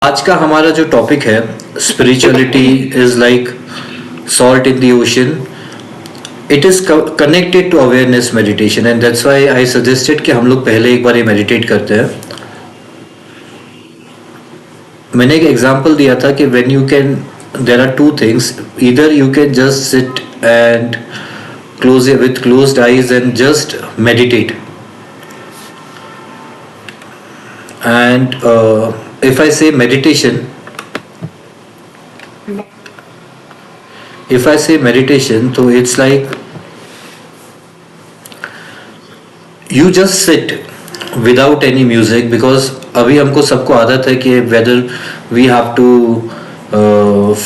आज का हमारा जो टॉपिक है spirituality is like salt in the ocean. It is connected to awareness meditation and that's why I suggested कि हम लोग पहले एक बार ये मेडिटेट करते हैं. मैंने एक एग्जांपल दिया था कि when you can there are two things. Either you can just sit and close with closed eyes and just meditate. And if I say meditation, so it's like you just sit without any music, because अभी हमको सबको आदत है कि whether we have to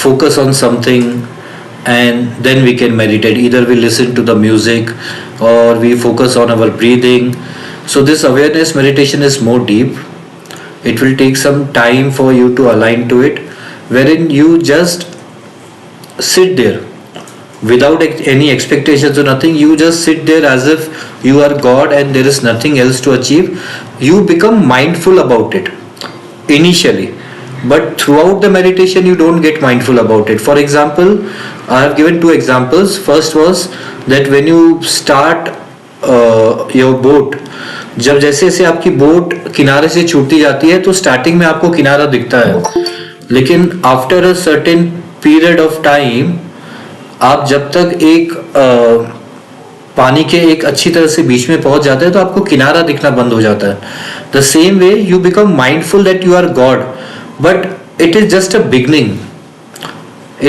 focus on something and then we can meditate. Either we listen to the music or we focus on our breathing. So this awareness meditation is more deep. It will take some time for you to align to it, wherein you just sit there without any expectations or nothing. You just sit there as if you are God and there is nothing else to achieve. You become mindful about it initially, but throughout the meditation you don't get mindful about it. For example, I have given two examples. First was that when you start your boat, जब जैसे जैसे आपकी boat किनारे से छूटती जाती है तो स्टार्टिंग में आपको किनारा दिखता है, लेकिन after a certain period of time आप जब तक एक पानी के एक अच्छी तरह से बीच में पहुंच जाते हैं तो आपको किनारा दिखना बंद हो जाता है. The same way you become mindful that you are God, but it is just a beginning.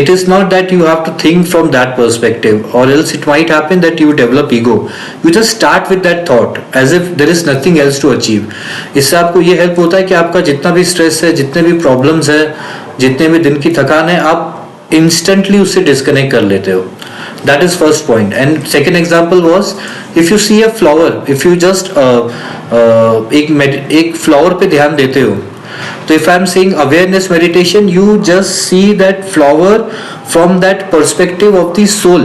It is not that you have to think from that perspective, or else it might happen that you develop ego. You just start with that thought as if there is nothing else to achieve. इससे आपको ये help होता है कि आपका जितना भी stress है, जितने भी प्रॉब्लम्स है, जितने भी दिन की थकान है, आप इंस्टेंटली उससे डिस्कनेक्ट कर लेते हो. That is first point. And second example was, if you see a flower, if you just एक फ्लावर पे ध्यान देते हो, so if I am saying awareness meditation, you just see that flower from that perspective of the soul.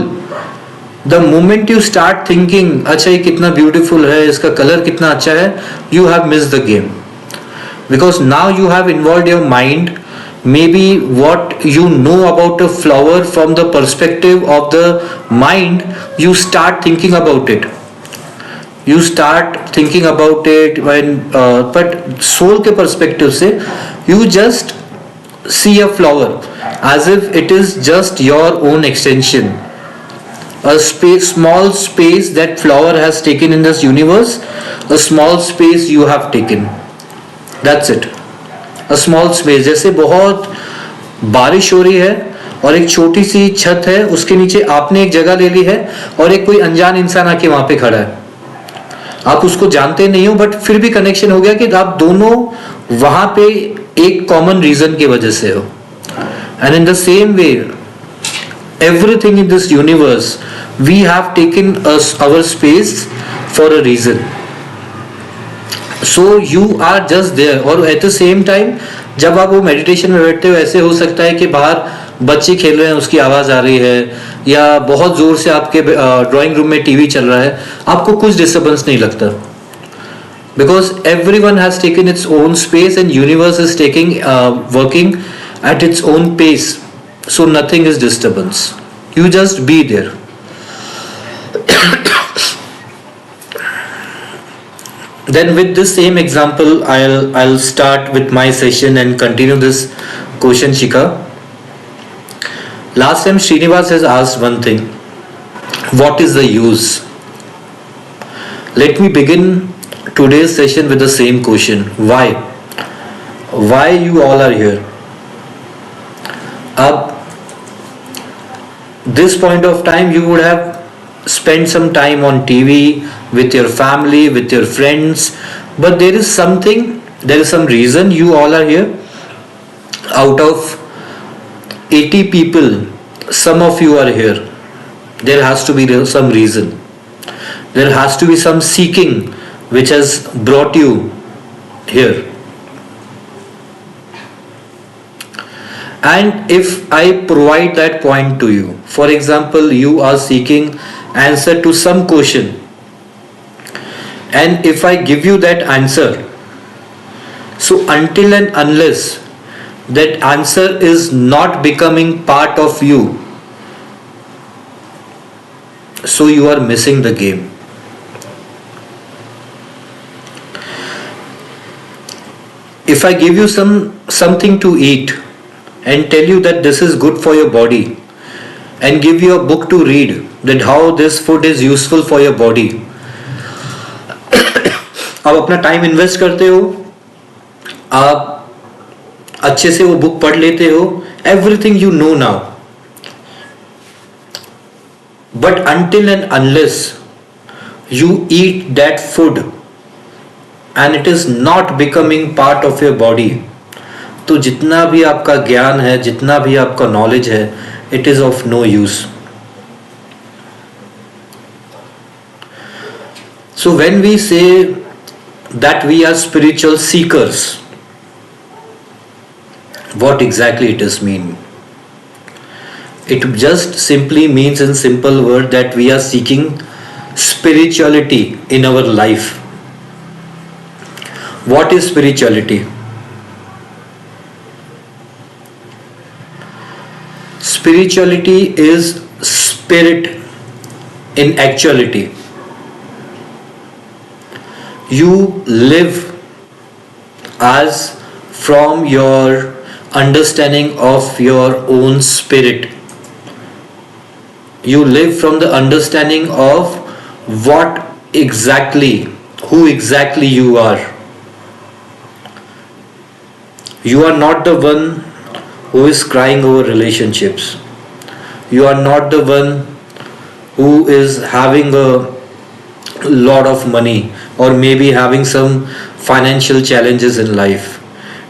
The moment you start thinking, अच्छा ये कितना beautiful है, इसका color कितना अच्छा है, you have missed the game. Because now you have involved your mind. Maybe what you know about a flower from the perspective of the mind, you start thinking about it. You start thinking about it when but soul के perspective से you just see a flower as if it is just your own extension, a space, small space that flower has taken in this universe, a small space you have taken. That's it. A small space. जैसे बहुत बारिश हो रही है और एक छोटी सी छत है, उसके नीचे आपने एक जगह ले ली है और एक कोई अनजान इंसान आके वहां पे खड़ा है. आप उसको जानते नहीं हो, बट फिर भी कनेक्शन हो गया कि आप दोनों वहां पे एक कॉमन रीजन की वजह से हो. And in the same way everything in this universe, we have taken our space for a reason. So you are just there. और एट द सेम टाइम जब आप वो मेडिटेशन में बैठते हो, ऐसे हो सकता है कि बाहर बच्चे खेल रहे हैं, उसकी आवाज आ रही है, या बहुत जोर से आपके ड्राइंग रूम में टीवी चल रहा है, आपको कुछ डिस्टर्बेंस नहीं लगता, because everyone has taken its own space and universe is taking working at its own pace. So nothing is disturbance. You just be there. Then with this same example, I'll start with my session and continue this question, Shika. Last time Srinivas has asked one thing: what is the use? Let me begin today's session with the same question: why? Why you all are here? Ab this point of time you would have spent some time on TV with your family, with your friends, but there is some reason you all are here. Out of 80 people, some of you are here. There has to be some reason. There has to be some seeking which has brought you here. And if I provide that point to you, for example, you are seeking answer to some question, and if I give you that answer, so until and unless that answer is not becoming part of you, so you are missing the game. If I give you something to eat and tell you that this is good for your body, and give you a book to read that how this food is useful for your body, आप अपना time invest करते हो, आप अच्छे से वो book पढ़ लेते हो, everything you know now, but until and unless you eat that food and it is not becoming part of your body, तो जितना भी आपका ज्ञान है, जितना भी आपका नॉलेज है, it is of no use. So when we say that we are spiritual seekers, what exactly it does mean? It just simply means in simple word that we are seeking spirituality in our life. What is spirituality? Spirituality is spirit in actuality. You live as from your understanding of your own spirit. You live from the understanding of what exactly, who exactly you are. You are not the one who is crying over relationships. You are not the one who is having a lot of money or maybe having some financial challenges in life.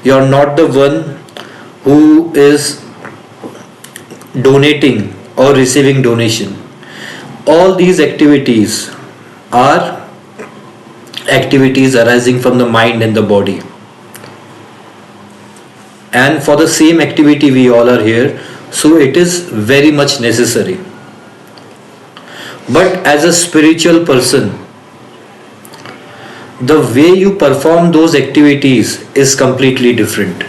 You are not the one who is donating or receiving donation. All these activities are activities arising from the mind and the body. And for the same activity we all are here, so it is very much necessary. But as a spiritual person, the way you perform those activities is completely different.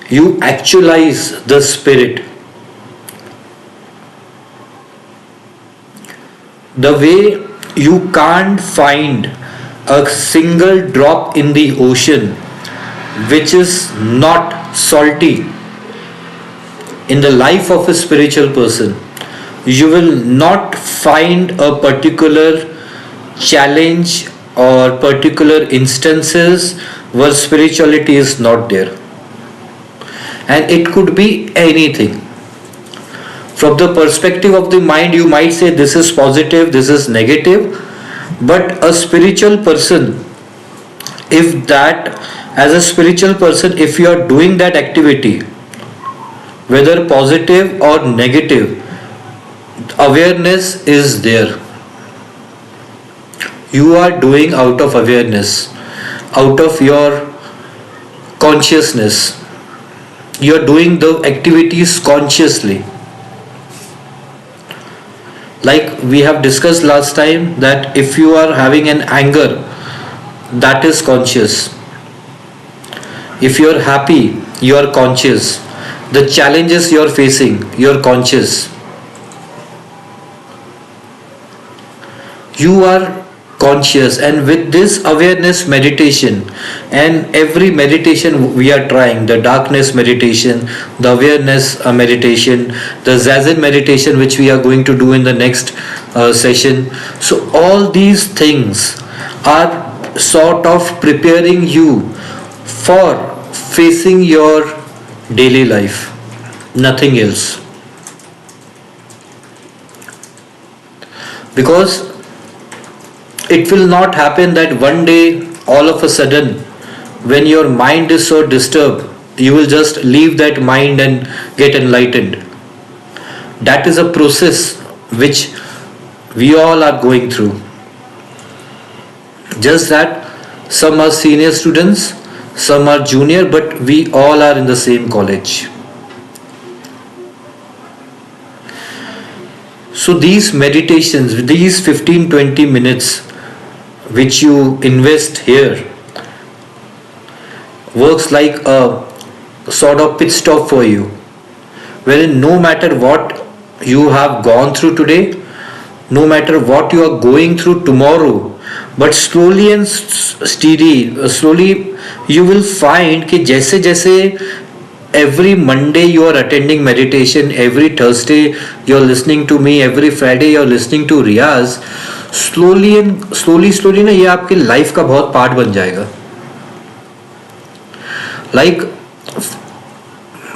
You actualize the spirit. The way you can't find a single drop in the ocean which is not salty. In the life of a spiritual person, you will not find a particular challenge or particular instances where spirituality is not there. And it could be anything. From the perspective of the mind, you might say this is positive, this is negative, but a spiritual person, as a spiritual person, if you are doing that activity, whether positive or negative, awareness is there. You are doing out of awareness, out of your consciousness. You are doing the activities consciously. Like we have discussed last time, that if you are having an anger, that is conscious. If you are happy, you are conscious. The challenges you are facing, you are conscious. You are conscious, and with this awareness meditation, and every meditation we are trying, the darkness meditation, the awareness meditation, the zazen meditation which we are going to do in the next session. So all these things are sort of preparing you for facing your daily life, nothing else. Because it will not happen that one day all of a sudden, when your mind is so disturbed, you will just leave that mind and get enlightened. That is a process which we all are going through. Just that some are senior students, some are junior, but we all are in the same college. So these meditations, these 15-20 minutes which you invest here, works like a sort of pit stop for you, wherein no matter what you have gone through today, no matter what you are going through tomorrow, but slowly and steady, slowly you will find कि जैसे जैसे every Monday you are attending meditation, every Thursday you are listening to me, every Friday you are listening to Riaz, slowly ना ये आपके life का बहुत part बन जाएगा. Like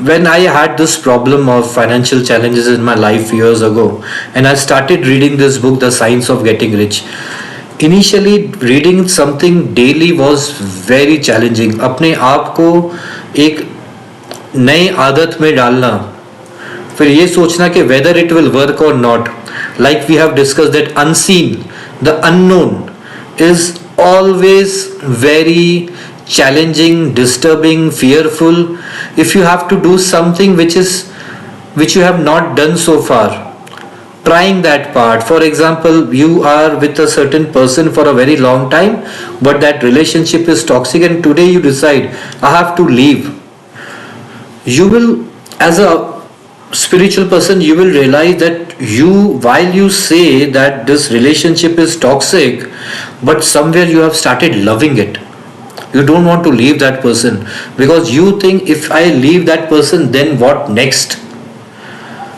when I had this problem of financial challenges in my life years ago, and I started reading this book, The Science of Getting Rich. Initially, reading something daily was very challenging. अपने आप को एक नई आदत में डालना, फिर ये सोचना कि whether it will work or not. Like we have discussed that unseen, the unknown is always very challenging, disturbing, fearful. If you have to do something which you have not done so far, trying that part. For example, you are with a certain person for a very long time, but that relationship is toxic, and today you decide, I have to leave. You will, as a spiritual person, you will realize that while you say that this relationship is toxic, but somewhere you have started loving it. You don't want to leave that person because you think, if I leave that person, then what next?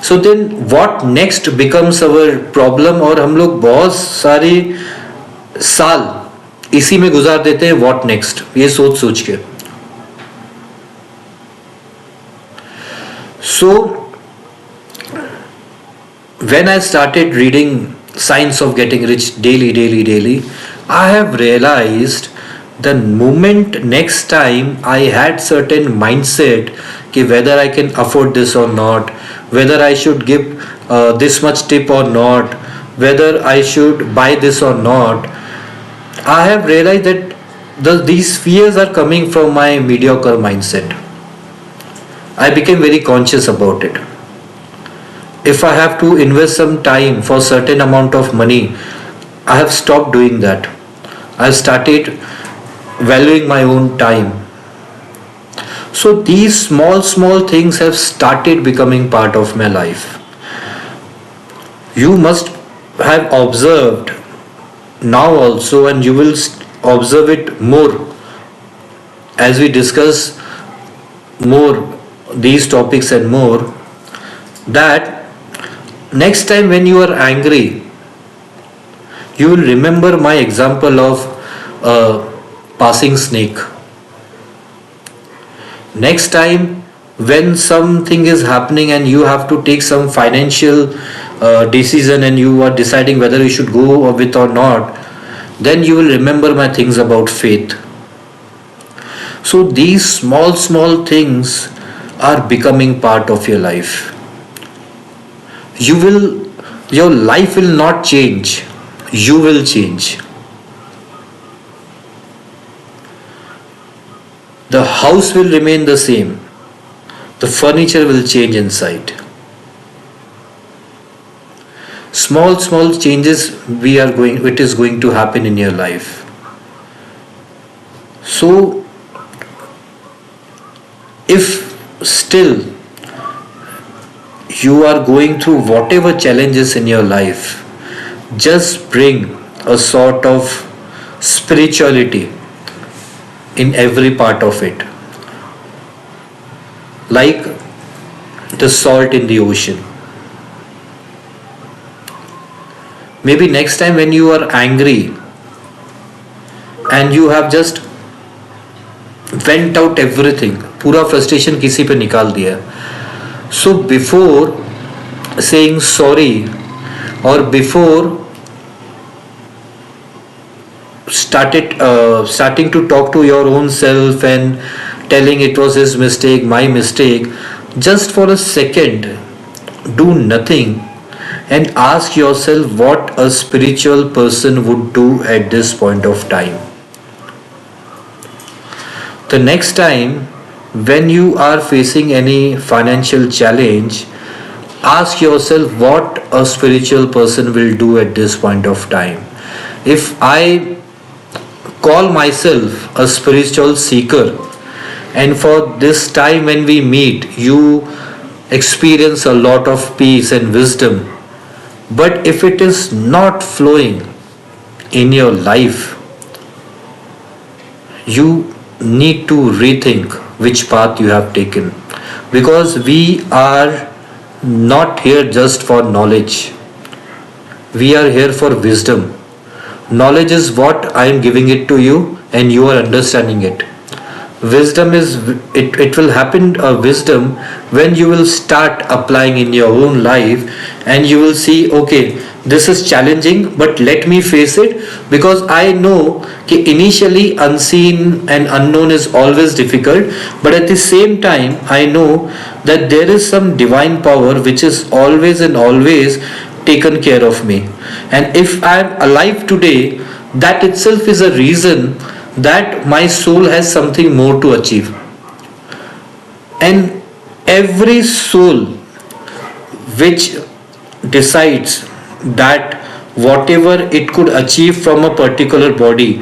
So then what next becomes our problem, और हम लोग बहुत सारे साल इसी में गुजार देते हैं, what next, ये सोच सोच के. So when I started reading Science of Getting Rich daily, I have realized the moment next time I had certain mindset कि whether I can afford this or not, whether I should give this much tip or not, whether I should buy this or not, I have realized that these fears are coming from my mediocre mindset. I became very conscious about it. If I have to invest some time for certain amount of money, I have stopped doing that. I have started valuing my own time. So these small things have started becoming part of my life. You must have observed now also, and you will observe it more as we discuss more these topics and more, that next time when you are angry, you will remember my example of a passing snake. Next time when something is happening and you have to take some financial decision and you are deciding whether you should go with or not, then you will remember my things about faith. So these small things are becoming part of your life. Your life will not change, you will change. The house will remain the same, the furniture will change inside. Small changes it is going to happen in your life. So if still you are going through whatever challenges in your life, just bring a sort of spirituality in every part of it, like the salt in the ocean. Maybe next time when you are angry and you have just vent out everything, पूरा frustration किसी पे निकाल दिया, so before saying sorry or before starting to talk to your own self and telling it was his mistake, my mistake, just for a second do nothing and ask yourself what a spiritual person would do at this point of time. The next time when you are facing any financial challenge, ask yourself what a spiritual person will do at this point of time. If I call myself a spiritual seeker, and for this time when we meet, you experience a lot of peace and wisdom. But if it is not flowing in your life, you need to rethink which path you have taken, because we are not here just for knowledge, we are here for wisdom. Knowledge is what I am giving it to you and you are understanding it. Wisdom is, it will happen wisdom when you will start applying in your own life, and you will see, okay, this is challenging, but let me face it, because I know कि initially unseen and unknown is always difficult, but at the same time I know that there is some divine power which is always and always taken care of me. And if I am alive today, that itself is a reason that my soul has something more to achieve. And every soul which decides that whatever it could achieve from a particular body,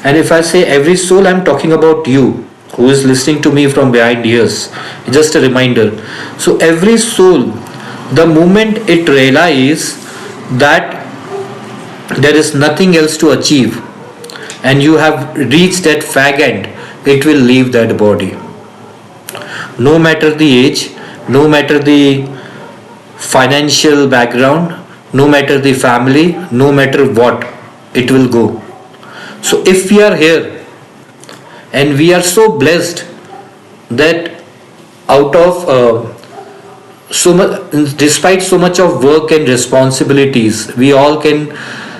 and if I say every soul, I'm talking about you who is listening to me from behind ears, just a reminder. So every soul, the moment it realizes that there is nothing else to achieve and you have reached that fag end, it will leave that body. No matter the age, no matter the financial background, no matter the family, no matter what, it will go. So if we are here and we are so blessed that out of so much, despite so much of work and responsibilities, we all can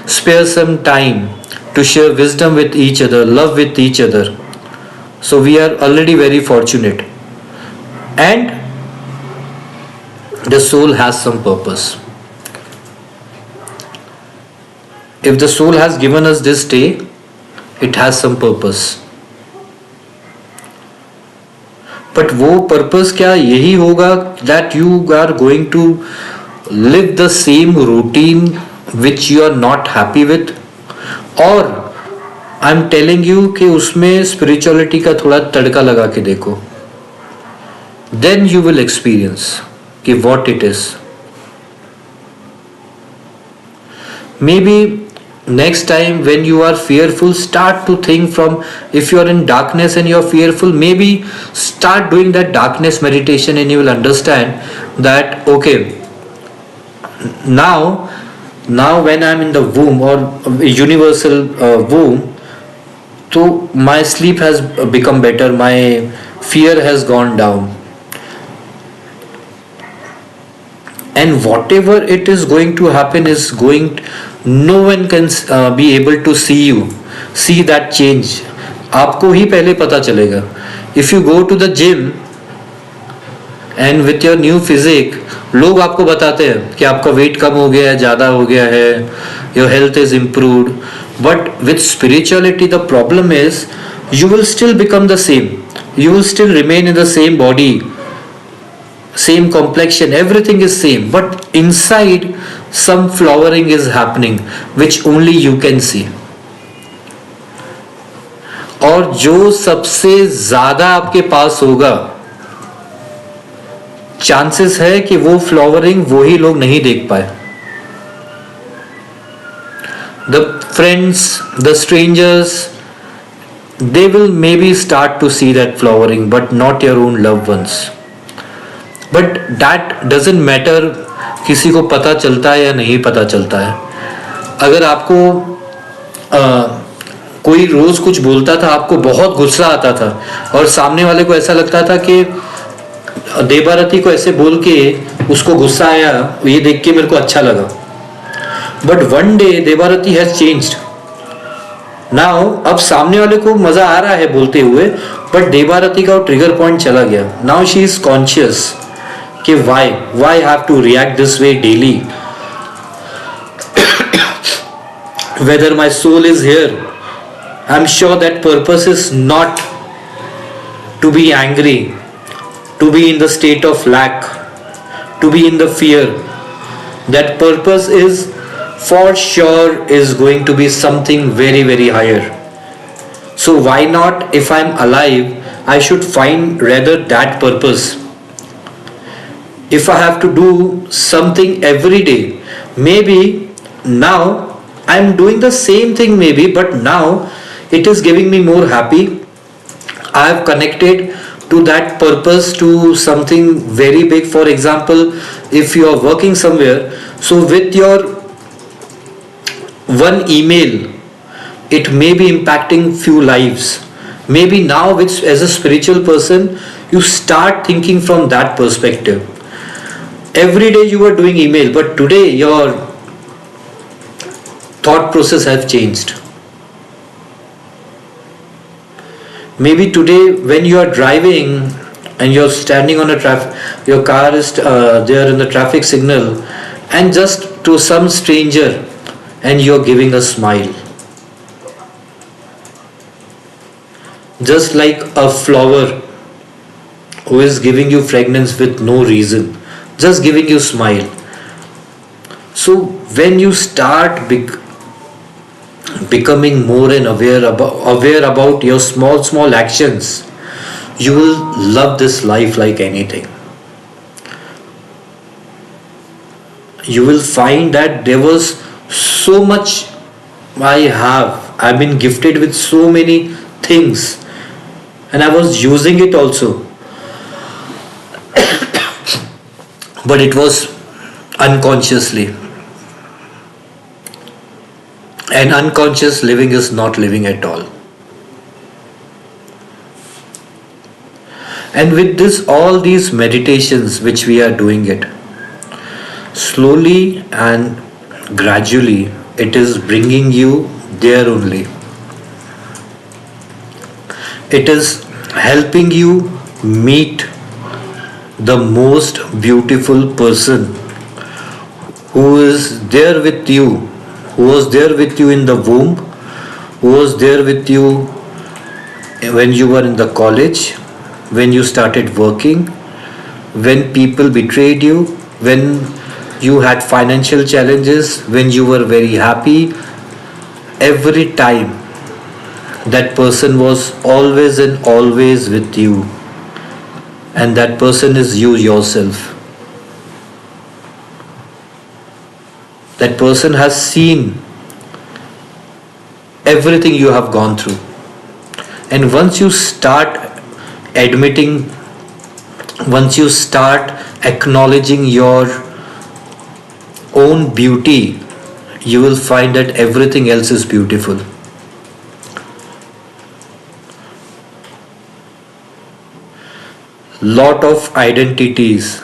spare some time to share wisdom with each other, love with each other. So we are already very fortunate. And the soul has some purpose. If the soul has given us this day, it has some purpose. But वो purpose क्या यही होगा that you are going to live the same routine which you are not happy with, और I am telling you कि उसमें spirituality का थोड़ा तड़का लगा के देखो, देन यू विल एक्सपीरियंस कि what it is. May B next time when you are fearful, start to think from, if you are in darkness and you are fearful, maybe start doing that darkness meditation and you will understand that okay, now when I am in the womb or universal womb, so my sleep has become better, my fear has gone down, and whatever it is going to happen is going, no one can be able to see that change. आपको ही पहले पता चलेगा. If you go to the gym and with your new physique, लोग आपको बताते हैं कि आपका weight कम हो गया है, ज़्यादा हो गया है, your health is improved. But with spirituality the problem is you will still become the same, you will still remain in the same body, same complexion, everything is same, but inside some flowering is happening which only you can see. और जो सबसे ज्यादा आपके पास होगा, chances है कि वो flowering वो ही लोग नहीं देख पाए. The friends, the strangers, they will maybe start to see that flowering, but not your own loved ones. But that doesn't matter किसी को पता चलता है या नहीं पता चलता है. अगर आपको कोई रोज कुछ बोलता था, आपको बहुत गुस्सा आता था और सामने वाले को ऐसा लगता था कि देबारती को ऐसे बोल के उसको गुस्सा आया, ये देख के मेरे को अच्छा लगा. But one day Debarati has changed. Now अब सामने वाले को मजा आ रहा है बोलते हुए, बट देबारती का ट्रिगर पॉइंट चला गया. नाउ शी इज कॉन्शियस कि why have to react this way daily. Whether my soul is here, I'm sure that purpose is not to be angry, to be in the state of lack, to be in the fear. That purpose is for sure is going to be something very very higher. So why not, if I'm alive, I should find rather that purpose. If I have to do something every day, maybe now I'm doing the same thing, maybe, but now it is giving me more happy. I have connected to that purpose, to something very big. For example, if you are working somewhere, so with your one email, it may be impacting few lives. Maybe now, which as a spiritual person, you start thinking from that perspective. Every day you are doing email, but today your thought process have changed. Maybe today when you are driving and you're standing on a traffic, your car is there in the traffic signal, and just to some stranger, and you're giving a smile, just like a flower who is giving you fragrance with no reason, just giving you smile. So when you start becoming more and aware about your small actions, you will love this life like anything. You will find that there was so much. I've been gifted with so many things, and I was using it also, but it was unconsciously. And unconscious living is not living at all. And with this, all these meditations which we are doing it, slowly and gradually, it is bringing you there only. It is helping you meet the most beautiful person who is there with you, who was there with you in the womb, who was there with you when you were in the college, when you started working, when people betrayed you, when you had financial challenges, when you were very happy. Every time that person was always and always with you, and that person is you yourself. That person has seen everything you have gone through. And once you start admitting, once you start acknowledging your own beauty, you will find that everything else is beautiful. Lot of identities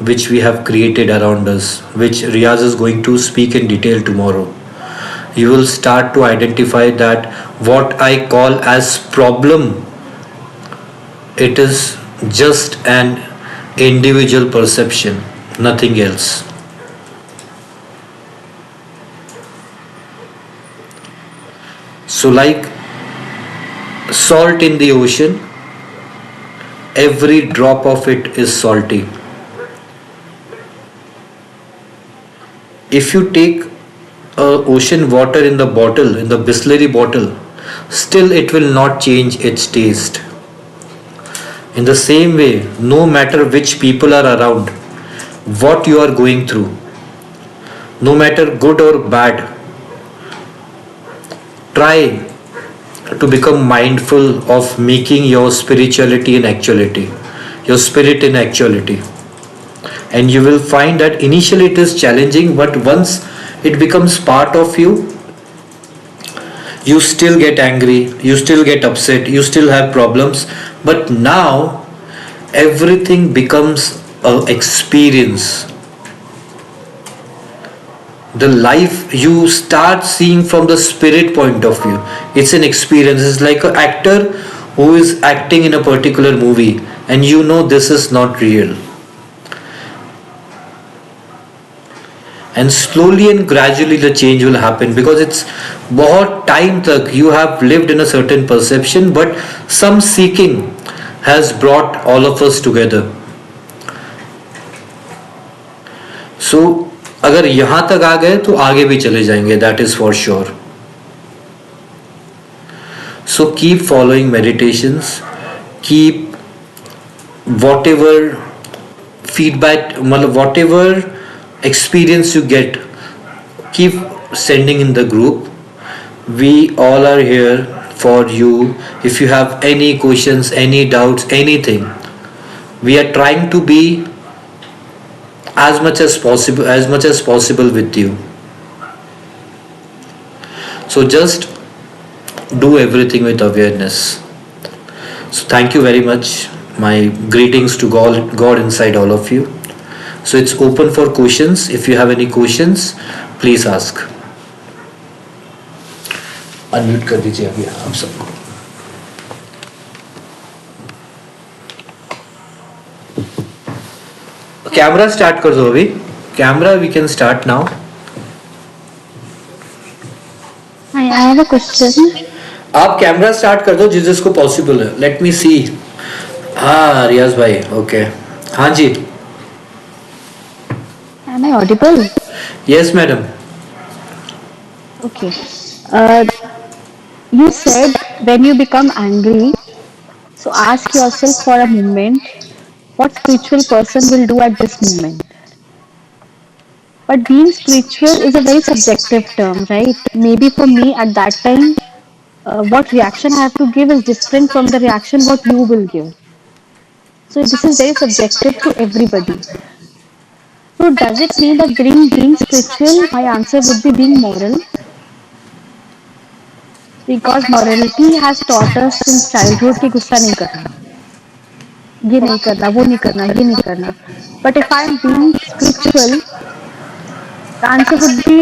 which we have created around us, which Riaz is going to speak in detail tomorrow. You will start to identify that what I call as problem, it is just an individual perception, nothing else. So, like salt in the ocean, every drop of it is salty. If you take ocean water in the bottle, in the Bisleri bottle, still it will not change its taste. In the same way, no matter which people are around, what you are going through, no matter good or bad, try to become mindful of making your spirituality in actuality, your spirit in actuality. And you will find that initially it is challenging, but once it becomes part of you, you still get angry, you still get upset, you still have problems, but now everything becomes an experience. The life you start seeing from the spirit point of view, it's an experience. It's like an actor who is acting in a particular movie, and you know this is not real. And slowly and gradually the change will happen, because it's बहुत time तक you have lived in a certain perception, but some seeking has brought all of us together. So अगर यहाँ तक आ गए तो आगे भी चले जाएंगे, that is for sure. So keep following meditations, keep whatever feedback, मतलब whatever experience you get, keep sending in the group. We all are here for you. If you have any questions, any doubts, anything, we are trying to be as much as possible with you. So just do everything with awareness. So thank you very much. My greetings to God inside all of you. So it's open for questions. If you have any questions, please ask. Unmute कर दीजिए अभी आप सबको. Camera start कर दो अभी. Camera we can start now. I have a question. आप camera start कर दो जिसको पॉसिबल है. Let me see. हाँ रियाज भाई. ओके. हाँ जी. Am I audible? Yes madam. Okay. You said when you become angry, so ask yourself for a moment what spiritual person will do at this moment. But being spiritual is a very subjective term, right? Maybe for me at that time, what reaction I have to give is different from the reaction what you will give. So this is very subjective to everybody. So does it mean that being spiritual, my answer would be being moral? Because morality has taught us since childhood कि गुस्सा नहीं करना, ये नहीं करना, वो नहीं करना, ये नहीं करना. But if I am being spiritual, the answer would be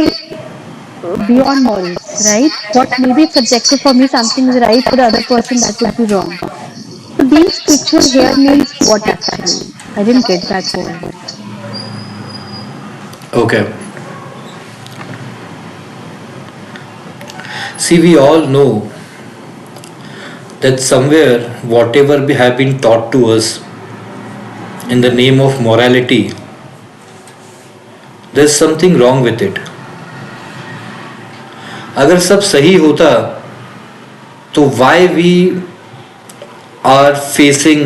beyond morals, right? What maybe it's subjective for me, something is right, for the other person that would be wrong. So being spiritual here means what actually? I didn't get that word. Okay. See, we all know that somewhere whatever we have been taught to us in the name of morality, there's something wrong with it. अगर सब सही होता तो why we are facing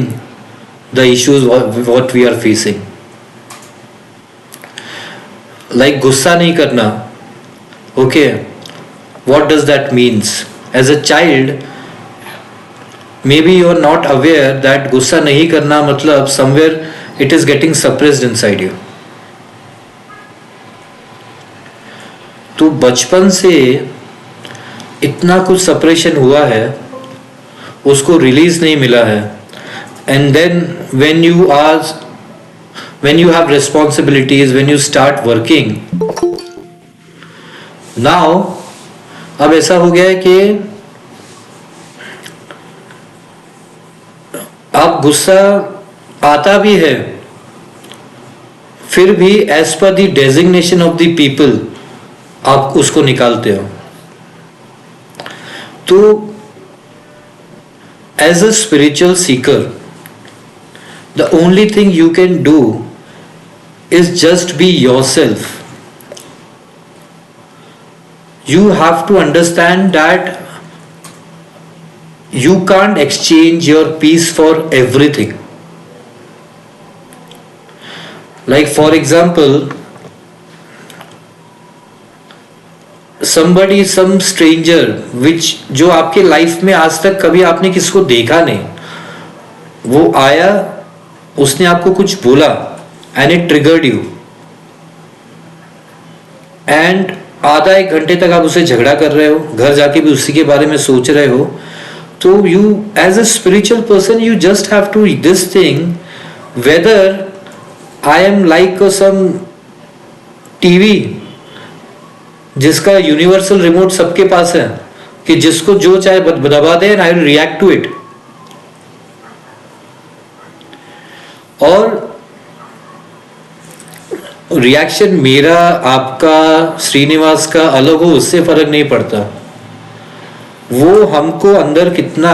the issues what we are facing. Like गुस्सा नहीं करना. Okay. What does that means? As a child, maybe you are not aware that गुस्सा नहीं करना मतलब somewhere it is getting suppressed inside you. तो बचपन से इतना कुछ सप्रेशन हुआ है, उसको रिलीज नहीं मिला है. And then when you have responsibilities, when you start working, now अब ऐसा हो गया है कि आप गुस्सा आता भी है, फिर भी एज पर the designation of the people आप उसको निकालते हो. तो as a spiritual seeker the only thing you can do is just be yourself. You have to understand that you can't exchange your peace for everything. Like for example, some stranger which जो आपके life में आज तक कभी आपने किसको देखा नहीं, वो आया, उसने आपको कुछ बोला and it triggered you, and आधा एक घंटे तक आप उससे झगड़ा कर रहे हो, घर जाके भी उसी के बारे में सोच रहे हो. तो you as a spiritual person you just have to this thing whether I am like some TV जिसका यूनिवर्सल रिमोट सबके पास है कि जिसको जो चाहे दबा दे and I will react to it. और रिएक्शन मेरा, आपका, श्रीनिवास का अलग हो उससे फर्क नहीं पड़ता. वो हमको अंदर कितना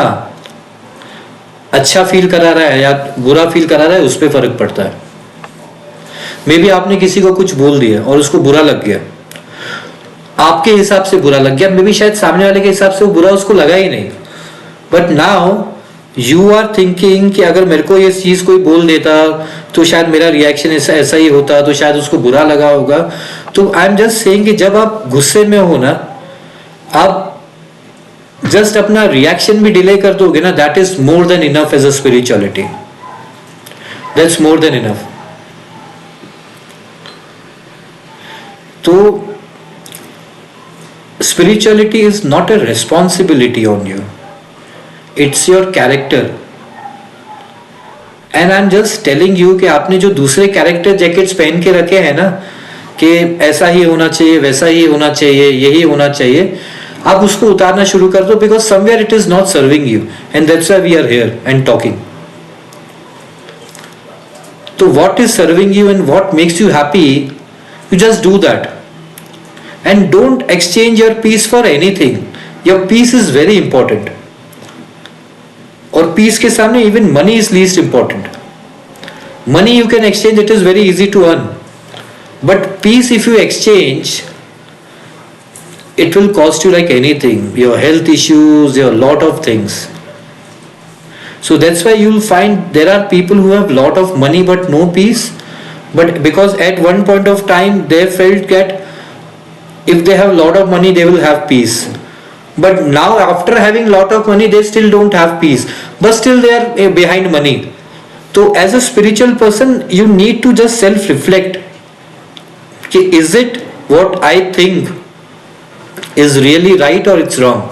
अच्छा फील करा रहा है या बुरा फील करा रहा है उस पर फर्क पड़ता है. मे बी आपने किसी को कुछ बोल दिया और उसको बुरा लग गया, आपके हिसाब से बुरा लग गया, मे बी शायद सामने वाले के हिसाब से वो बुरा उसको लगा ही नहीं. But now you are thinking कि अगर मेरे को ये चीज कोई बोल देता तो शायद मेरा रिएक्शन ऐसा ऐसा ही होता, तो शायद उसको बुरा लगा होगा. तो आई एम जस्ट सेइंग कि जब आप गुस्से में हो ना, आप जस्ट अपना रिएक्शन भी डिले कर दोगे ना, that is more than enough as a spirituality. That's more than enough. तो spirituality is not a responsibility on you, it's your character. And I'm just telling you कि आपने जो दूसरे कैरेक्टर जैकेट्स पहन के रखे हैं ना, कि ऐसा ही होना चाहिए, वैसा ही होना चाहिए, यही होना चाहिए, आप उसको उतारना शुरू कर दो, because somewhere it is not serving you, and that's why we are here and talking. तो what is serving you and what makes you happy, you just do that. And don't exchange your peace for anything. Your peace is very important. और peace के सामने even money is least important. Money you can exchange, it is very easy to earn. But peace, if you exchange, it will cost you like anything. Your health issues, your lot of things. So that's why you'll find there are people who have lot of money but no peace. But because at one point of time they felt that if they have lot of money they will have peace, but now after having lot of money they still don't have peace, but still they are behind money. So as a spiritual person you need to just self reflect, is it what I think is really right or it's wrong.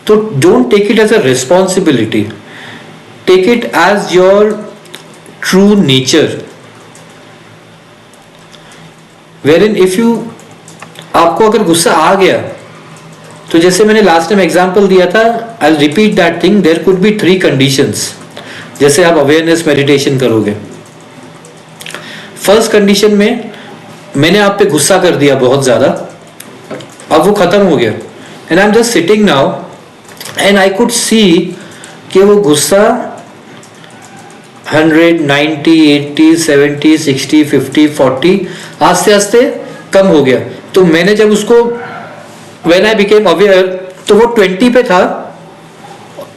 So don't take it as a responsibility, take it as your true nature, wherein if you, आपको अगर गुस्सा आ गया, तो जैसे मैंने last time example दिया था, I repeat that thing, there could be 3 conditions. जैसे आप अवेयरनेस मेडिटेशन करोगे, फर्स्ट कंडीशन में मैंने आप पे गुस्सा कर दिया बहुत ज्यादा, अब वो खत्म हो गया, and I am just sitting now and I could सी कि वो गुस्सा 100, 90, 80, 70, 60, 50, 40 आस्ते आस्ते कम हो गया. तो मैंने जब उसको when I became aware, तो वो 20 पे था,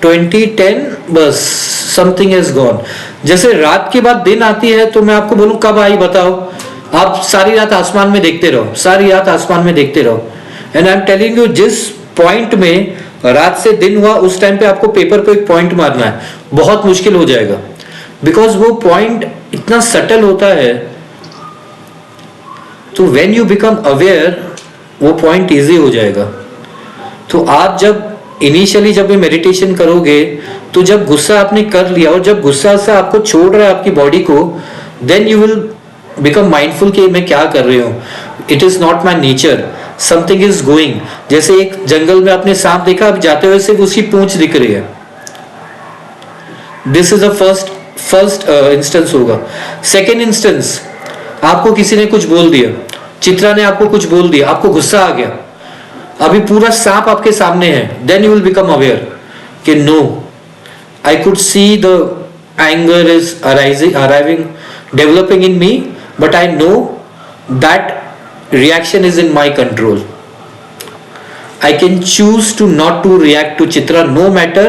20, 10, बस something has gone. जैसे रात के बाद दिन आती है, तो मैं आपको बोलूं कब आई बताओ, आप सारी रात आसमान में देखते रहो, सारी रात आसमान में देखते रहो, and I am telling you जिस पॉइंट में रात से दिन हुआ उस टाइम पे आपको पेपर पे एक पॉइंट मारना है, बहुत मुश्किल हो जाएगा, बिकॉज वो पॉइंट इतना सटल होता है. तो व्हेन यू बिकम अवेयर वो पॉइंट इजी हो जाएगा. तो आप जब इनिशियली जब भी मेडिटेशन करोगे, तो जब गुस्सा आपने कर लिया और जब गुस्सा से आपको छोड़ रहा है आपकी बॉडी को, then you will become mindful कि मैं क्या कर रही हूँ, it is not my nature, something is going. जैसे एक जंगल में आपने सांप देखा, अब जाते हुए सिर्फ उसकी पूंछ दिख रही है, this is a first instance होगा. सेकेंड इंस्टेंस, आपको किसी ने कुछ बोल दिया, चित्रा ने आपको कुछ बोल दिया, आपको गुस्सा आ गया, अभी पूरा सांप आपके सामने है, then you will become aware कि no, I could see the anger is arriving, developing in me, but I know that reaction is in my control. I can choose to not to react to Chitra, no matter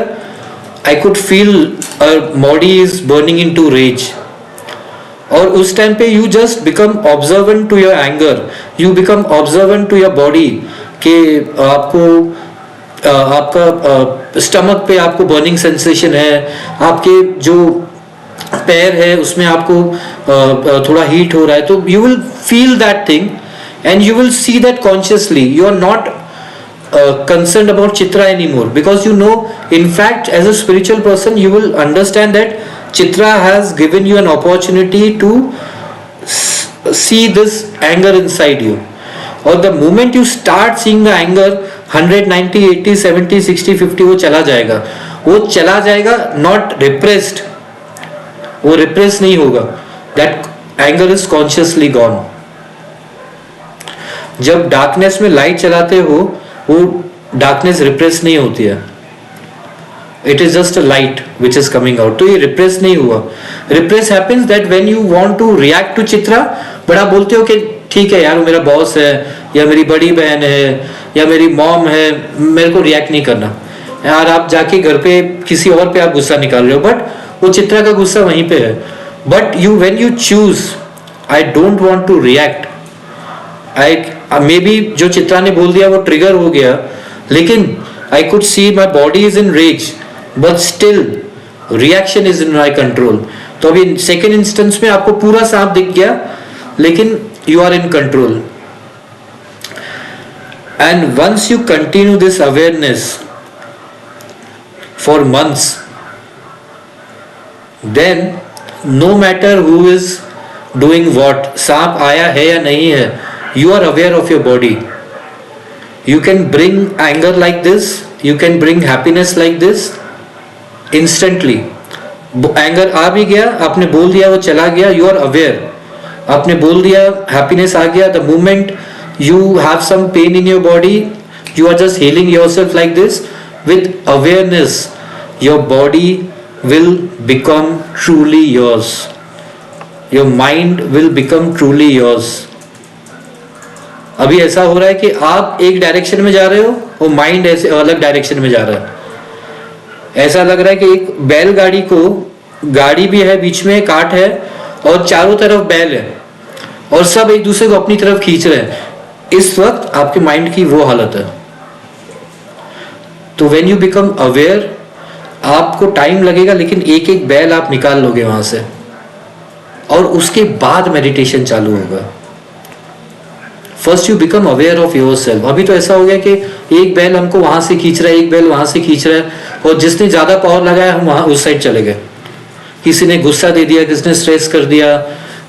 I could feel her body is burning into rage. और उस time पे you just become observant to your anger, you become observant to your body कि आपको आपका stomach पे आपको burning sensation है, आपके जो पैर है उसमें आपको थोड़ा हीट हो रहा है, तो you will feel that thing and you will see that consciously. You are not concerned about Chitra anymore, because you know, in fact, as a spiritual person you will understand that Chitra has given you an opportunity to see this anger inside you. Or the moment you start seeing the anger, 100, 90, 80, 70, 60, 50 वो चला जाएगा, not repressed, वो repressed नहीं होगा, that anger is consciously gone. जब darkness में light चलाते हो, वो डार्कनेस रिप्रेस नहीं होती है, it is just a light which is coming out. तो ये रिप्रेस नहीं हुआ. Repress happens that when you want to react to Chitra, but आप बोलते हो कि ठीक है यार, वो मेरा बॉस है, या मेरी बड़ी बहन है, या मेरी मॉम है, मेरे को रिएक्ट नहीं करना. यार आप जाके घर पे किसी और पे आप गुस्सा निकाल रहे हो, बट वो चित्रा का गुस्सा वहीं पे है. But you when you choose I don't want to react, I may be जो चित्रा ने बोल दिया वो ट्रिगर हो गया, लेकिन I could see my body is in rage but still reaction is in my control. तो अभी सेकेंड इंस्टेंस में आपको पूरा सांप दिख गया, लेकिन you are in control. And once you continue this awareness for months, then no matter who is doing what, सांप आया है या नहीं है, you are aware of your body. You can bring anger like this, you can bring happiness like this instantly. Anger आ भी गया, आपने बोल दिया वो चला गया, you are aware. आपने बोल दिया happiness आ गया, the moment you have some pain in your body, you are just healing yourself like this with awareness. Your body will become truly yours. Your mind will become truly yours. अभी ऐसा हो रहा है कि आप एक direction में जा रहे हो, वो माइंड ऐसे अलग डायरेक्शन में जा रहा है. ऐसा लग रहा है कि एक बैलगाड़ी को, गाड़ी भी है, बीच में काट है और चारों तरफ बैल है और सब एक दूसरे को अपनी तरफ खींच रहे हैं. इस वक्त आपके माइंड की वो हालत है. तो व्हेन यू बिकम अवेयर, आपको टाइम लगेगा लेकिन एक एक बैल आप निकाल लोगे वहां से, और उसके बाद मेडिटेशन चालू होगा. First you become aware of your self. अभी तो ऐसा हो गया कि एक बैल हमको वहां से खींच रहा है, एक बैल वहां से खींच रहा है, और जिसने ज्यादा पावर लगाया हम वहां उस साइड चले गए. किसी ने गुस्सा दे दिया, किसी ने स्ट्रेस कर दिया,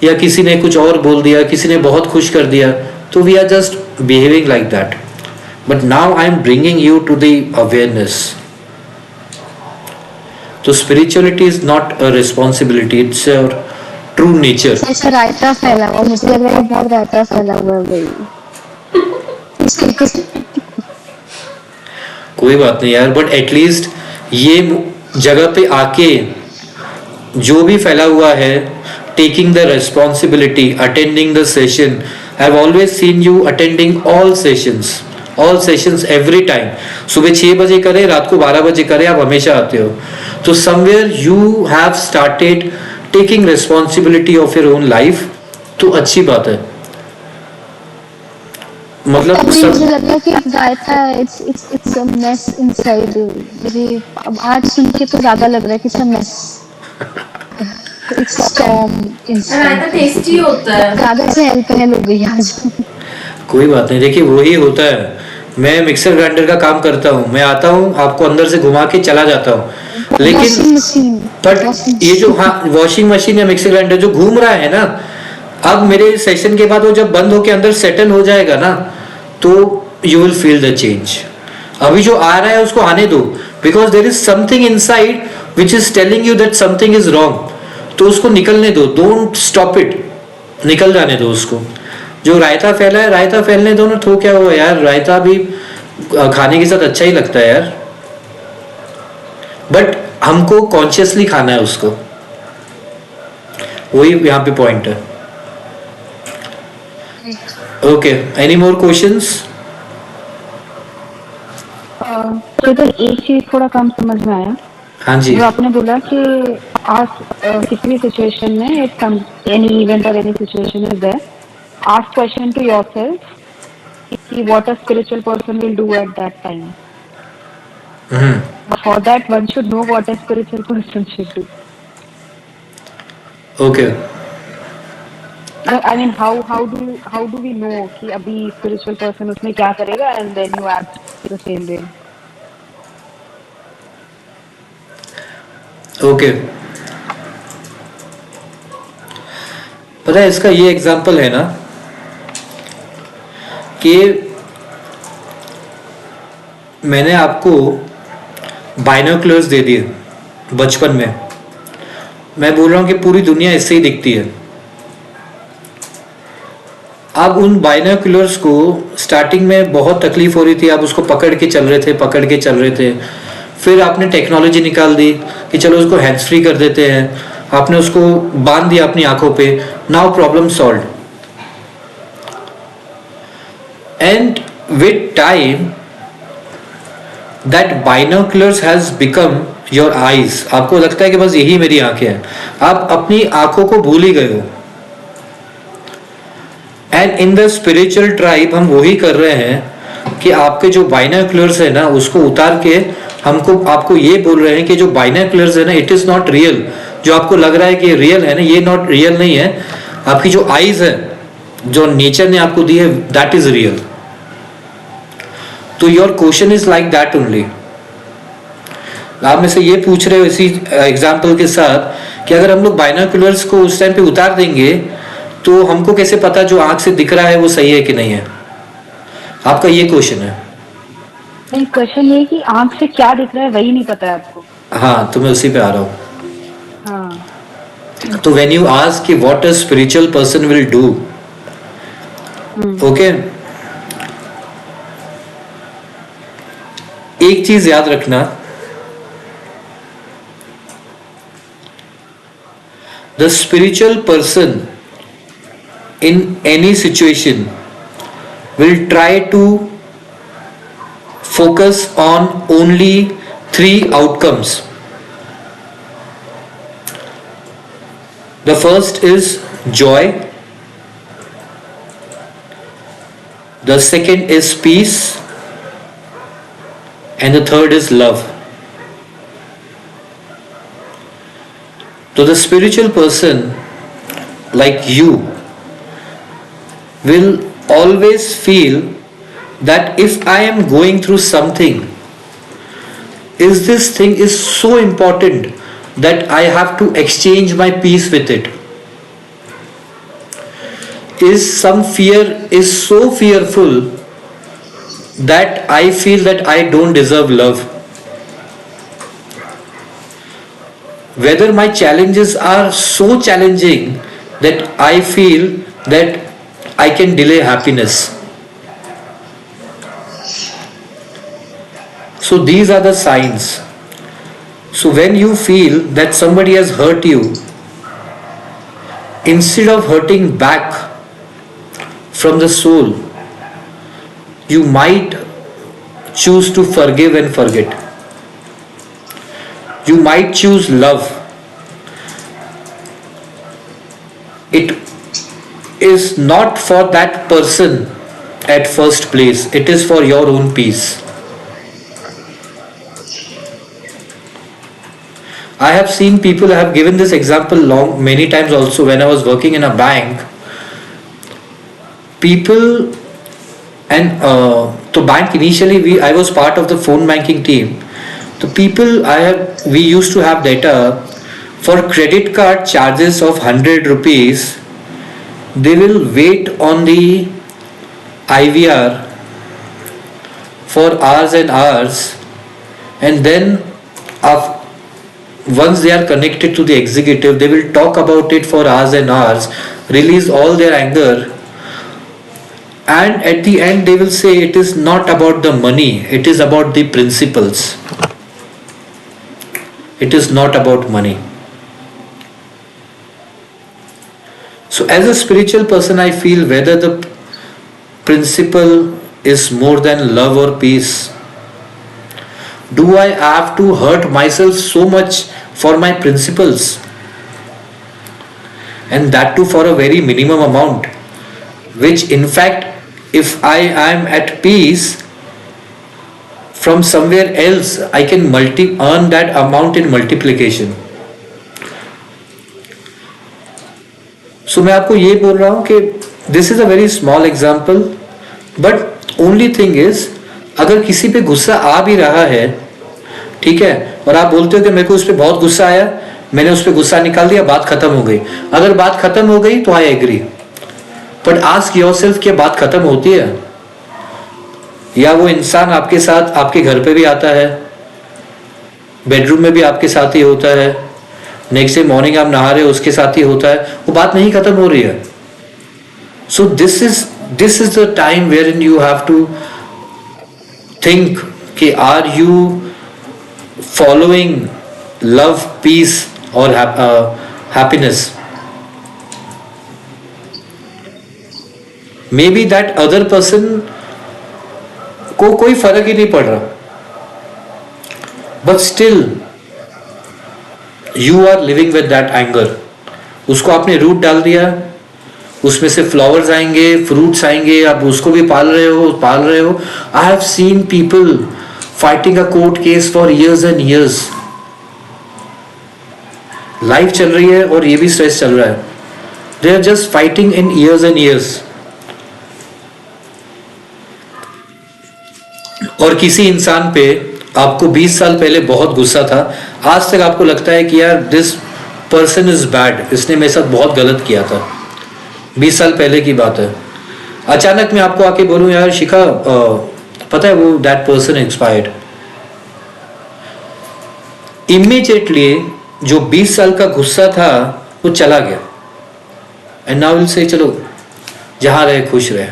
या किसी ने कुछ और बोल दिया, किसी ने बहुत खुश कर दिया, तो we are just behaving like that. But now I am bringing you to the awareness. तो spirituality is not a responsibility, it's your true nature. ऐसा रायता फैला हुआ, मुझे लग रहा है बहुत रायता फैला हुआ है भाई. कोई बात नहीं यार, बट एटलीस्ट ये जगह पे आके जो भी फैला हुआ है, taking the responsibility, attending the session. I have always seen you attending all sessions every time. सुबह 6 बजे करे, रात को 12 बजे करे, आप हमेशा आते हो. तो somewhere you have started taking responsibility of your own life. तो अच्छी बात है. मतलब मुझे लग रहा है कि रायता इट्स अ मेस इनसाइड. मुझे अब आज सुन के तो ज्यादा लग रहा है कि it's a mess. It's storm inside. Raita tasty होता है. ज्यादा से अल्कोहल हो गई आज. कोई बात नहीं, देखिए वही होता है. मैं मिक्सर ग्राइंडर का काम करता हूँ, मैं आता हूँ आपको अंदर से घुमा के चला जाता हूँ, लेकिन बट ये जो, हाँ, वॉशिंग मशीन या मिक्सर ग्राइंडर जो घूम रहा है ना, अब मेरे सेशन के बाद वो जब बंद होके अंदर सेटल हो जाएगा ना, तो you will feel the change. अभी जो आ रहा है उसको आने दो, because there is something inside which is telling you that something is wrong. तो उसको निकलने दो, डोंट स्टॉप इट, निकल जाने दो उसको. जो रायता फैला है, रायता फैलने दो ना. तो क्या हुआ यार, रायता भी खाने के साथ अच्छा ही लगता है यार, बट हमको कॉन्शियसली खाना है उसको. वही यहाँ पे पॉइंट है. Okay, any more questions? तो इधर एक चीज थोड़ा कम समझ में आया. हाँ जी. जो आपने बोला कि आज किसी भी सिचुएशन में, इफ एनी इवेंट और any situation is there, ask question to yourself कि what a spiritual person will do at that time. But for that one should know what a spiritual person should do. Okay. I mean how do we know कि अभी spiritual person उसमें क्या करेगा, and then you act the same way. Okay. पता है इसका ये example है ना कि मैंने आपको बाइनोकुलर्स दे दिए बचपन में. मैं बोल रहा हूँ कि पूरी दुनिया इससे ही दिखती है. अब उन बाइनोकुलर्स को स्टार्टिंग में बहुत तकलीफ हो रही थी, आप उसको पकड़ के चल रहे थे. फिर आपने टेक्नोलॉजी निकाल दी कि चलो उसको हैंड्स फ्री कर देते हैं, आपने उसको बांध दिया अपनी आंखों पे. Now problem solved. And with time that binoculars has become your eyes. आपको लगता है कि बस यही मेरी आंखें हैं, आप अपनी आंखों को भूल ही गए हो. And in the spiritual tribe हम वही कर रहे हैं कि आपके जो बाइनोकुलर्स है ना उसको उतार के हमको आपको ये बोल रहे हैं कि जो बाइनोकुलर्स है ना इट इज नॉट रियल. जो आपको लग रहा है कि रियल है ना, ये नॉट रियल नहीं है. आपकी जो आईज है जो नेचर ने आपको दी है दैट इज रियल. तो your question is like that only. आप में से ये पूछ रहे हो इसी एग्जाम्पल के साथ कि अगर हम लोग बाइनोकुलर्स को उस टाइम पे उतार देंगे तो हमको कैसे पता जो आंख से दिख रहा है वो सही है कि नहीं है. आपका ये क्वेश्चन है. नहीं, क्वेश्चन ये कि आंख से क्या दिख रहा है वही नहीं पता है आपको. हाँ, तो मैं उसी पे आ रहा हूँ. हाँ. तो व्हेन यू आस्क कि what a spiritual person will do, okay, एक चीज याद रखना, the spiritual person in any situation will try to focus on only three outcomes. The first is joy, the second is peace, and the third is love. So the spiritual person like you will always feel that if I am going through something, is this thing is so important that I have to exchange my peace with it. Is some fear is so fearful that I feel that I don't deserve love. Whether my challenges are so challenging that I feel that I can delay happiness. So these are the signs. So when you feel that somebody has hurt you, instead of hurting back from the soul, you might choose to forgive and forget. You might choose love. It is not for that person at first place, it is for your own peace. I have seen people, I have given this example many times also when I was working in a bank. People and to bank initially I was part of the phone banking team. The people we used to have data for credit card charges of 100 rupees. They will wait on the IVR for hours and hours, and then once they are connected to the executive, they will talk about it for hours and hours, release all their anger, and at the end they will say it is not about the money, it is about the principles. It is not about money. So as a spiritual person, I feel whether the principle is more than love or peace. Do I have to hurt myself so much for my principles? And that too for a very minimum amount, which in fact, if I am at peace, from somewhere else I can earn that amount in multiplication. So मैं आपको ये बोल रहा हूँ कि this is a very small example, but only thing is अगर किसी पे गुस्सा आ भी रहा है, ठीक है, और आप बोलते हो कि मेरे को उस पर बहुत गुस्सा आया, मैंने उस पर गुस्सा निकाल दिया, बात खत्म हो गई. अगर बात खत्म हो गई तो I agree, but ask yourself कि बात खत्म होती है, या वो इंसान आपके साथ आपके घर पे भी आता है, बेडरूम में भी आपके साथ ही होता है, नेक्स्ट डे मॉर्निंग आप नहा रहे हो उसके साथ ही होता है, वो बात नहीं खत्म हो रही है. So this is the time wherein you you have टू थिंक कि are you following love, peace और happiness. Maybe that other person को कोई फर्क ही नहीं पड़ रहा, but still you are living with that anger. उसको आपने रूट डाल दिया, उसमें से फ्लावर्स आएंगे, फ्रूट्स आएंगे, आप उसको भी पाल रहे हो. आई have seen people fighting a court case for years and years. Life चल रही है और ये भी स्ट्रेस चल रहा है. They are just fighting in years and years. और किसी इंसान पे आपको 20 साल पहले बहुत गुस्सा था, आज तक आपको लगता है कि यार दिस पर्सन इज बैड, इसने मेरे साथ बहुत गलत किया था. 20 साल पहले की बात है. अचानक मैं आपको आके बोलूं यार शिखा, पता है वो दैट पर्सन एक्सपायर्ड. इमीडिएटली जो 20 साल का गुस्सा था वो चला गया. एंड नाउ विल से चलो जहां रहे खुश रहे.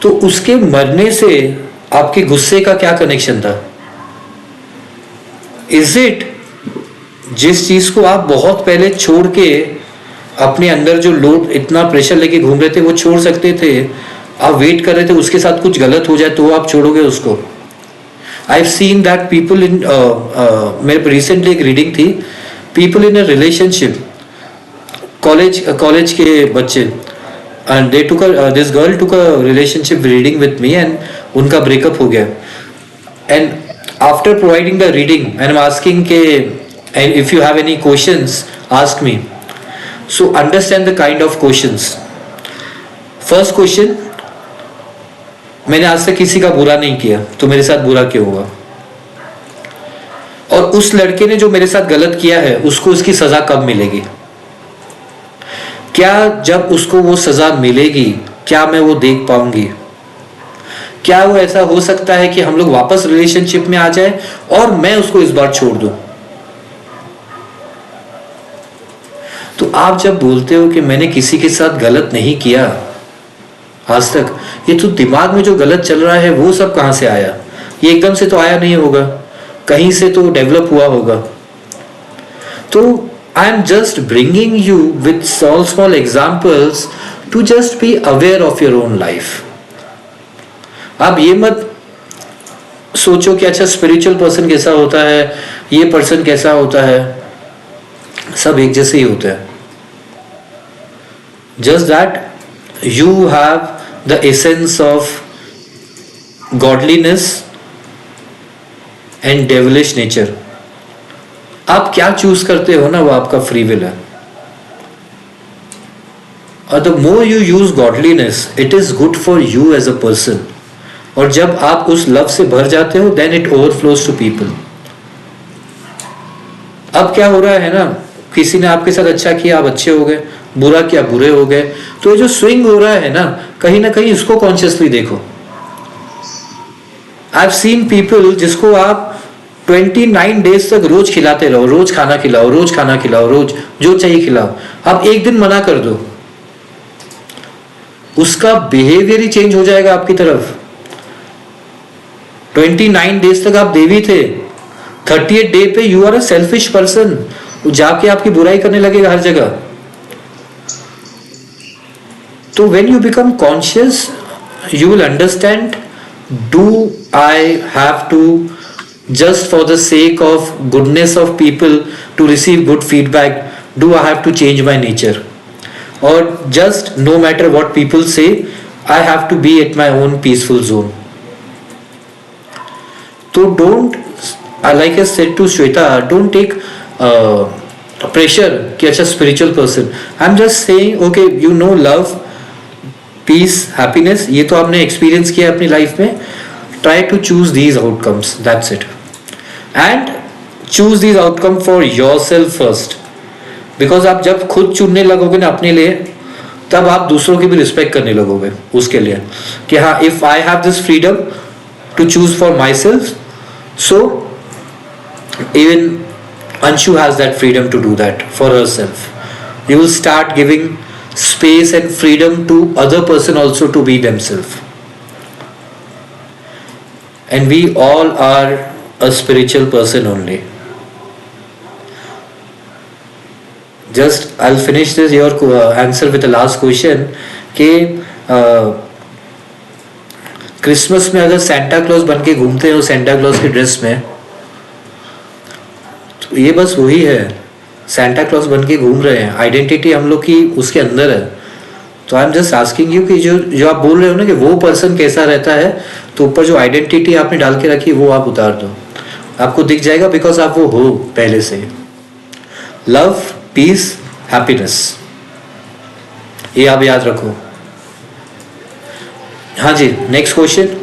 तो उसके मरने से आपके गुस्से का क्या कनेक्शन था? इज इट जिस चीज को आप बहुत पहले छोड़ के अपने अंदर जो लोड इतना प्रेशर लेके घूम रहे थे वो छोड़ सकते थे, आप वेट कर रहे थे उसके साथ कुछ गलत हो जाए तो आप छोड़ोगे उसको? I have seen that people in, मेरे रिसेंटली एक रीडिंग थी, people in a relationship, college के बच्चे, and they took this girl took a relationship reading with me and उनका ब्रेकअप हो गया. And after providing the reading and I am asking के and if you have any questions ask me. So understand the kind of questions. First question, मैंने आज तक किसी का बुरा नहीं किया तो मेरे साथ बुरा क्यों हुआ? और उस लड़के ने जो मेरे साथ गलत किया है उसको उसकी सजा कब मिलेगी? क्या जब उसको वो सजा मिलेगी क्या मैं वो देख पाऊंगी? क्या वो ऐसा हो सकता है कि हम लोग वापस रिलेशनशिप में आ जाए और मैं उसको इस बार छोड़ दूं? तो आप जब बोलते हो कि मैंने किसी के साथ गलत नहीं किया आज तक, ये तो दिमाग में जो गलत चल रहा है वो सब कहां से आया? ये एकदम से तो आया नहीं होगा, कहीं से तो डेवलप हुआ होगा. तो I am just bringing you with small small examples to just be aware of your own life. आप ये मत सोचो कि अच्छा स्पिरिचुअल पर्सन कैसा होता है, ये पर्सन कैसा होता है, सब एक जैसे ही होते हैं. Just that you have the essence of godliness and devilish nature. आप क्या चूज करते हो ना वो आपका फ्री विल है. और the more you use godliness it is good for you as a person. और जब आप उस लव से भर जाते हो then it overflows to people. अब क्या हो रहा है ना, किसी ने आपके साथ अच्छा किया आप अच्छे हो गए, बुरा किया बुरे हो गए. तो ये जो स्विंग हो रहा है ना कहीं इसको कॉन्शियसली देखो. आई हैव सीन पीपल जिसको आप 29 डेज तक रोज खिलाते रहो, रोज खाना खिलाओ, रोज खाना खिलाओ, रोज जो चाहिए खिलाओ. आप एक दिन मना कर दो, उसका बिहेवियर ही चेंज हो जाएगा आपकी तरफ. 29 डेज तक आप देवी थे, 30th डे पे you are a selfish person, जाके आपकी बुराई करने लगेगा हर जगह. तो when you become conscious you will understand, do I have to just for the sake of goodness of people to receive good feedback, do I have to change my nature, or just no matter what people say I have to be at my own peaceful zone? So don't, like I said to Shweta, don't take pressure कि अच्छा spiritual person. I'm just saying okay, you know love, peace, happiness, ये तो आपने experience किया अपनी life में. Try to choose these outcomes, that's it. And choose these outcome for yourself first. Because आप जब खुद चुनने लगोगे ना अपने लिए, तब आप दूसरों की भी रिस्पेक्ट करने लगोगे उसके लिए कि हाँ, if I have this freedom to choose for my self, so even Anshu has that freedom to do that for herself. You will start giving space and freedom to other person also to be themselves. And we all are a spiritual person only. Just I'll finish this your answer with the last question कि Christmas में अगर Santa Claus बन के घूमते हो Santa Claus की dress में, तो ये बस वही है, सेंटा क्लॉज बन के घूम रहे हैं, आइडेंटिटी हम लोग की उसके अंदर है। तो I am just asking you कि जो जो आप बोल रहे हो ना कि वो पर्सन कैसा रहता है, तो ऊपर जो आइडेंटिटी आपने डाल के रखी वो आप उतार दो, आपको दिख जाएगा, बिकॉज आप वो हो पहले से। लव, पीस, हैप्पीनेस, ये आप याद रखो। हाँ जी, next question.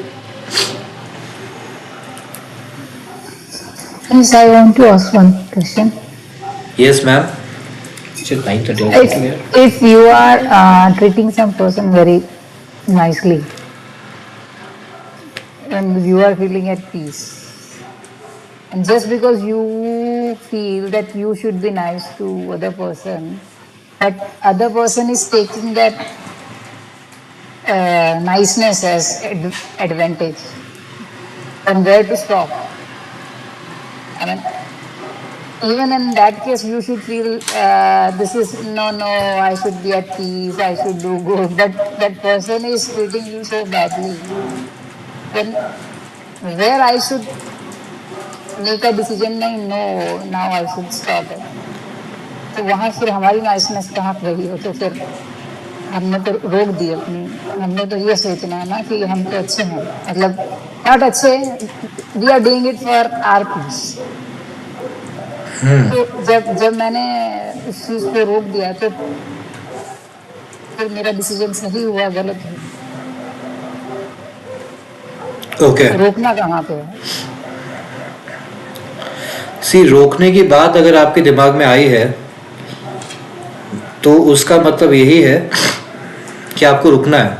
Yes, I want to ask one question. Yes ma'am. चल 9:30 If you are treating some person very nicely and you are feeling at peace, and just because you feel that you should be nice to other person, but other person is taking that niceness as advantage, and where to stop? I mean, even in that case, you should feel this is no, I should be at peace, I should do good, but that person is treating you so badly. Then, where I should make a decision, नहीं, no, now I should stop it. तो वहाँ फिर हमारी niceness कहाँ रही हो, तो फिर हमने तो रोक दी अपनी। हमने तो ये सोचना है ना कि हम तो अच्छे हैं, मतलब नॉट अच्छे, we are doing it for our peace. तो जब मैंने उस चीज को रोक दिया तो फिर मेरा डिसीजन सही हुआ, गलत हुआ। ओके। रोकना कहाँ पे है? सी, रोकने की बात अगर आपके दिमाग में आई है तो उसका मतलब यही है कि आपको रुकना है,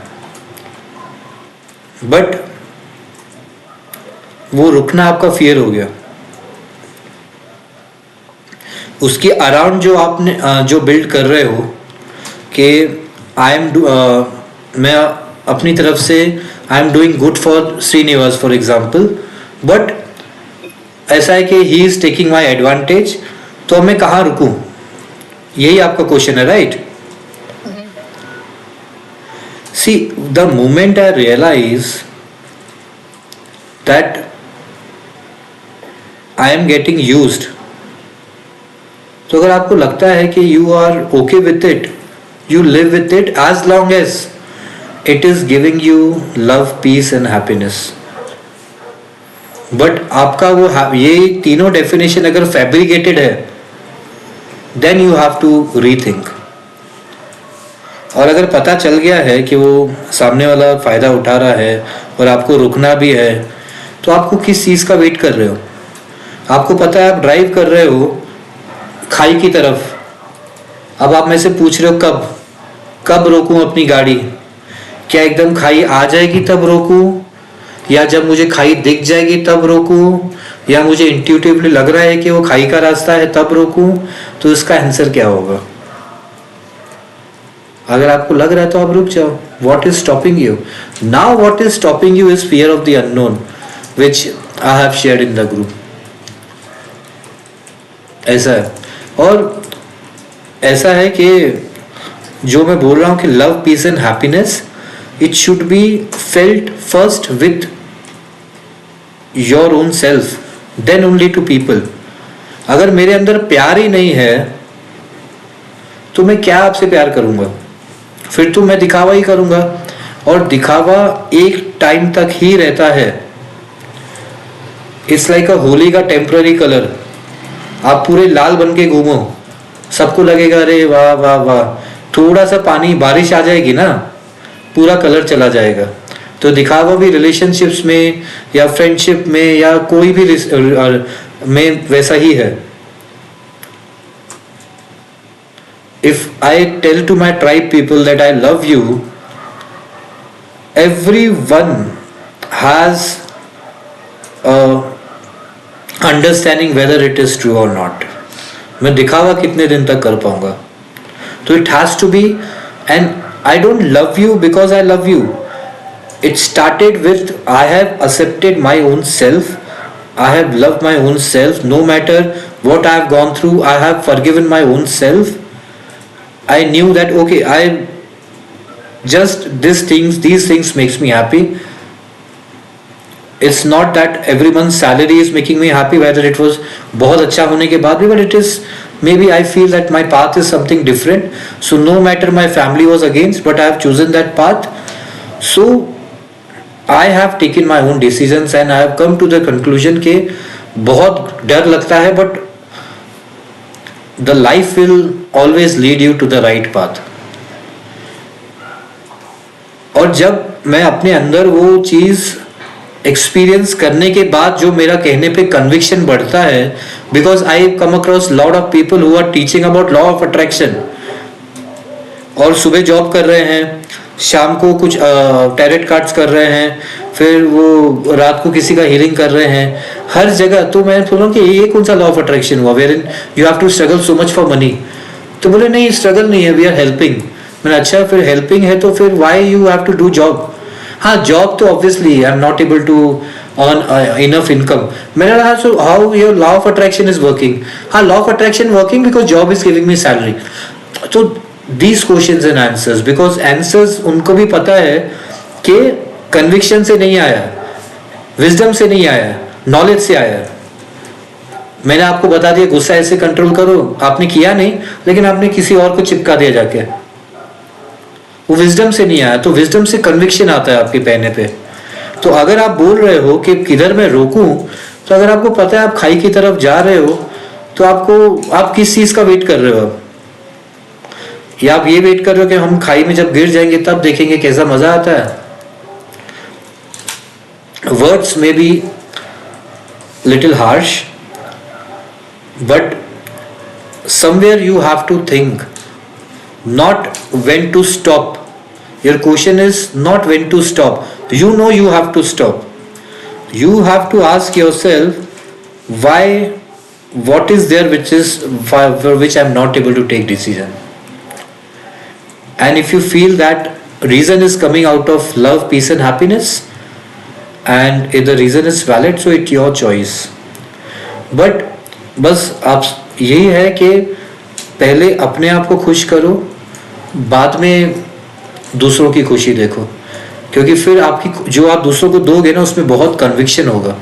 बट वो रुकना आपका फियर हो गया। उसके अराउंड जो आपने जो बिल्ड कर रहे हो कि आई एम मैं अपनी तरफ से I am doing good for Srinivas for example, but ऐसा है कि he is taking my advantage, तो मैं कहाँ रुकूं? यही आपका क्वेश्चन है, right? See, the moment I realize that I am getting used, तो अगर आपको लगता है कि you are okay with it, you live with it as long as it is giving you love, peace and happiness. But आपका वो ये तीनों डेफिनेशन अगर फैब्रिकेटेड है, then you have to rethink. और अगर पता चल गया है कि वो सामने वाला फायदा उठा रहा है और आपको रुकना भी है, तो आपको किस चीज़ का वेट कर रहे हो? आपको पता है आप ड्राइव कर रहे हो खाई की तरफ, अब आप मेरे से पूछ रहे हो कब रोकूं अपनी गाड़ी? क्या एकदम खाई आ जाएगी तब रोकूं, या जब मुझे खाई दिख जाएगी तब रोकूं, या मुझे इंट्यूटिवली लग रहा है कि वो खाई का रास्ता है तब रोकूं? तो इसका आंसर क्या होगा? अगर आपको लग रहा है तो आप रुक जाओ। What is stopping you now? What is stopping you is fear of the unknown which I have shared in the group. ऐसा है। और ऐसा है कि जो मैं बोल रहा हूं कि love, peace and happiness, it should be felt first with your own self, then only to people. अगर मेरे अंदर प्यार ही नहीं है तो मैं क्या आपसे प्यार करूंगा? फिर तो मैं दिखावा ही करूंगा, और दिखावा एक टाइम तक ही रहता है। इट्स लाइक अ होली का टेम्पररी कलर। आप पूरे लाल बन के घूमो, सबको लगेगा अरे वाह वाह वाह, थोड़ा सा पानी बारिश आ जाएगी ना, पूरा कलर चला जाएगा। तो दिखावा भी रिलेशनशिप्स में या फ्रेंडशिप में या कोई भी में वैसा ही है। If I tell to my tribe people that I love you, everyone has a understanding whether it is true or not. मैं दिखावा कितने दिन तक कर पाऊंगा? तो it has to be, and I don't love you because I love you. It started with I have accepted my own self. I have loved my own self. No matter what I have gone through, I have forgiven my own self. I knew that okay, I just these things makes me happy. It's not that every month salary is making me happy whether it was बहुत अच्छा होने के बाद भी, but it is may be I feel that my path is something different. So no matter my family was against, but I have chosen that path. So I have taken my own decisions and I have come to the conclusion के बहुत डर लगता है, but the life will always lead you to the right path. और जब मैं अपने अंदर वो चीज एक्सपीरियंस करने के बाद जो मेरा कहने पे कन्विक्शन बढ़ता है, because I come across lot of people who are teaching about law of attraction, और सुबह जॉब कर रहे हैं, शाम को कुछ टैरेट कार्ड्स कर रहे हैं, फिर वो रात को किसी का हीलिंग कर रहे हैं, हर जगह. तो मैं बोल रहा हूँ कि ये कौन सा लॉ ऑफ अट्रैक्शन हुआ wherein you have to struggle so much for money. तो बोले नहीं, स्ट्रगल नहीं है, वी आर हेल्पिंग. मैंने अच्छा, फिर हेल्पिंग है तो फिर why you have to do job. हाँ, जॉब तो obviously I am not able to earn enough income. मैंने कहा so how your law of attraction is working. हाँ, law of attraction working because job is giving me salary. तो these questions and answers, because answers उनको भी पता है कि conviction से नहीं आया, विजडम से नहीं आया, नॉलेज से आया. मैंने आपको बता दिया गुस्सा ऐसे कंट्रोल करो, आपने किया नहीं, लेकिन आपने किसी और को चिपका दिया जाके. वो विजडम से नहीं आया. तो विजडम से कन्विक्शन आता है आपके पहने पे. तो अगर आप बोल रहे हो कि किधर मैं रोकूं, तो अगर आपको पता है आप खाई की तरफ जा रहे हो, तो आप किस चीज का वेट कर रहे हो? या आप ये वेट कर रहे हो कि हम खाई में जब गिर जाएंगे तब देखेंगे कैसा मजा आता है? वर्ड्स में be little harsh, but somewhere you have to think, not when to stop. Your question is not when to stop. You know you have to stop. You have to ask yourself why, what is there for which I am not able to take decision. And if you feel that reason is coming out of love, peace and happiness, and if the reason is valid, so it's your choice. But बस आप यही है कि पहले अपने आप को खुश करो, बाद में दूसरों की खुशी देखो, क्योंकि फिर आपकी जो आप दूसरों को दोगे ना, उसमें बहुत कन्विक्शन होगा.